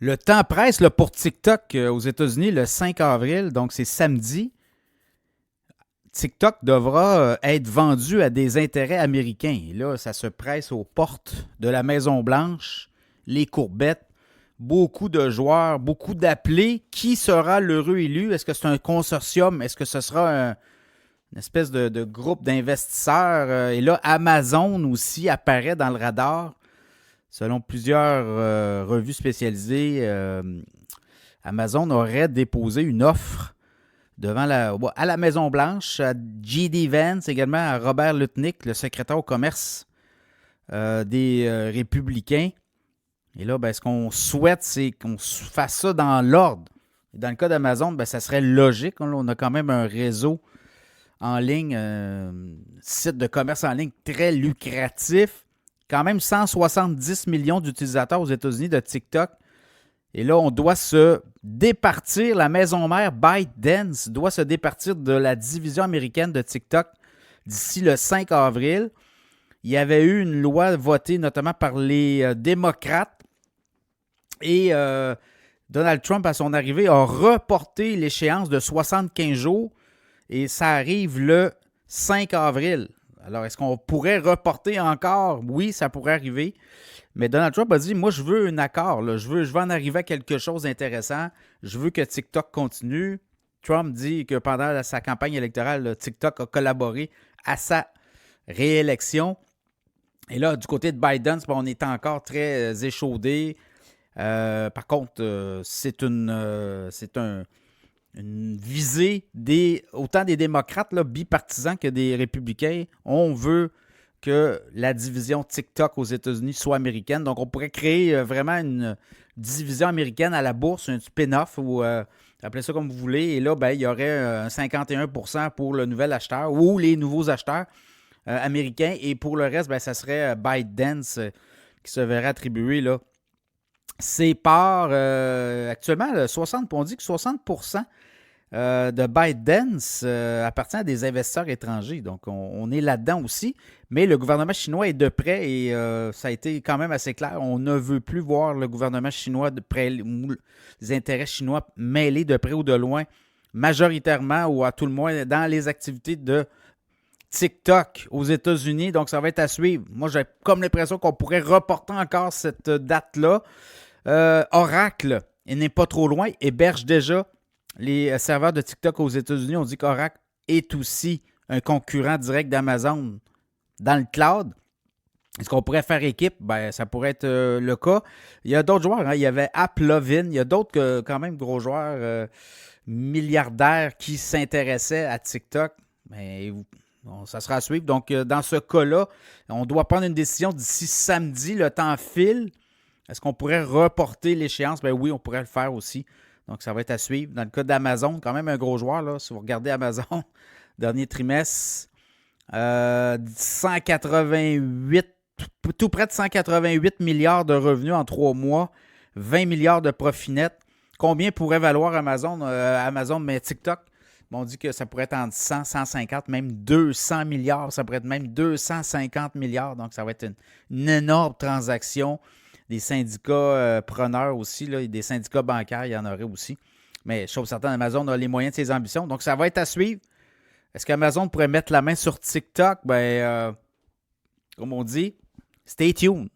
Le temps presse là, pour TikTok aux États-Unis le 5 avril, donc c'est samedi. TikTok devra être vendu à des intérêts américains. Et là, ça se presse aux portes de la Maison-Blanche, les courbettes, beaucoup de joueurs, beaucoup d'appelés. Qui sera l'heureux élu? Est-ce que c'est un consortium? Est-ce que ce sera une espèce de groupe d'investisseurs? Et là, Amazon aussi apparaît dans le radar. Selon plusieurs revues spécialisées, Amazon aurait déposé une offre à la Maison-Blanche, à J.D. Vance, également à Robert Lutnick, le secrétaire au commerce des Républicains. Et là, ce qu'on souhaite, c'est qu'on fasse ça dans l'ordre. Dans le cas d'Amazon, ça serait logique. On a quand même un réseau en ligne, site de commerce en ligne très lucratif. Quand même 170 millions d'utilisateurs aux États-Unis de TikTok. Et là, on doit se départir, la maison mère ByteDance doit se départir de la division américaine de TikTok d'ici le 5 avril. Il y avait eu une loi votée notamment par les démocrates et Donald Trump, à son arrivée, a reporté l'échéance de 75 jours et ça arrive le 5 avril. Alors, est-ce qu'on pourrait reporter encore? Oui, ça pourrait arriver. Mais Donald Trump a dit, moi, je veux un accord. Là. Je veux en arriver à quelque chose d'intéressant. Je veux que TikTok continue. Trump dit que pendant sa campagne électorale, TikTok a collaboré à sa réélection. Et là, du côté de Biden, on est encore très échaudé. Par contre, c'est une visée autant des démocrates là, bipartisans que des républicains. On veut que la division TikTok aux États-Unis soit américaine. Donc, on pourrait créer vraiment une division américaine à la bourse, un spin-off, ou appelez ça comme vous voulez. Et là, il y aurait un 51% pour le nouvel acheteur ou les nouveaux acheteurs américains. Et pour le reste, ça serait ByteDance qui se verrait attribuer là, ses parts. Actuellement, on dit que 60% de ByteDance appartient à des investisseurs étrangers. Donc, on est là-dedans aussi. Mais le gouvernement chinois est de près et ça a été quand même assez clair. On ne veut plus voir le gouvernement chinois de près, ou les intérêts chinois mêlés de près ou de loin, majoritairement ou à tout le moins dans les activités de TikTok aux États-Unis. Donc, ça va être à suivre. Moi, j'ai comme l'impression qu'on pourrait reporter encore cette date-là. Oracle, il n'est pas trop loin, héberge déjà les serveurs de TikTok aux États-Unis. On dit qu'Oracle est aussi un concurrent direct d'Amazon dans le cloud. Est-ce qu'on pourrait faire équipe? Ça pourrait être le cas. Il y a d'autres joueurs. Il y avait AppLovin. Il y a d'autres quand même gros joueurs milliardaires qui s'intéressaient à TikTok. Mais ça sera à suivre. Donc, dans ce cas-là, on doit prendre une décision d'ici samedi. Le temps file. Est-ce qu'on pourrait reporter l'échéance? Oui, on pourrait le faire aussi. Donc, ça va être à suivre. Dans le cas d'Amazon, quand même un gros joueur. Là, si vous regardez Amazon, dernier trimestre, 188, tout près de 188 milliards de revenus en 3 mois, 20 milliards de profit net. Combien pourrait valoir Amazon, mais TikTok? On dit que ça pourrait être entre 100, 150, même 200 milliards. Ça pourrait être même 250 milliards. Donc, ça va être une énorme transaction. Des syndicats preneurs aussi, là, des syndicats bancaires, il y en aurait aussi. Mais chose certaine, Amazon a les moyens de ses ambitions. Donc, ça va être à suivre. Est-ce qu'Amazon pourrait mettre la main sur TikTok? Comme on dit, stay tuned.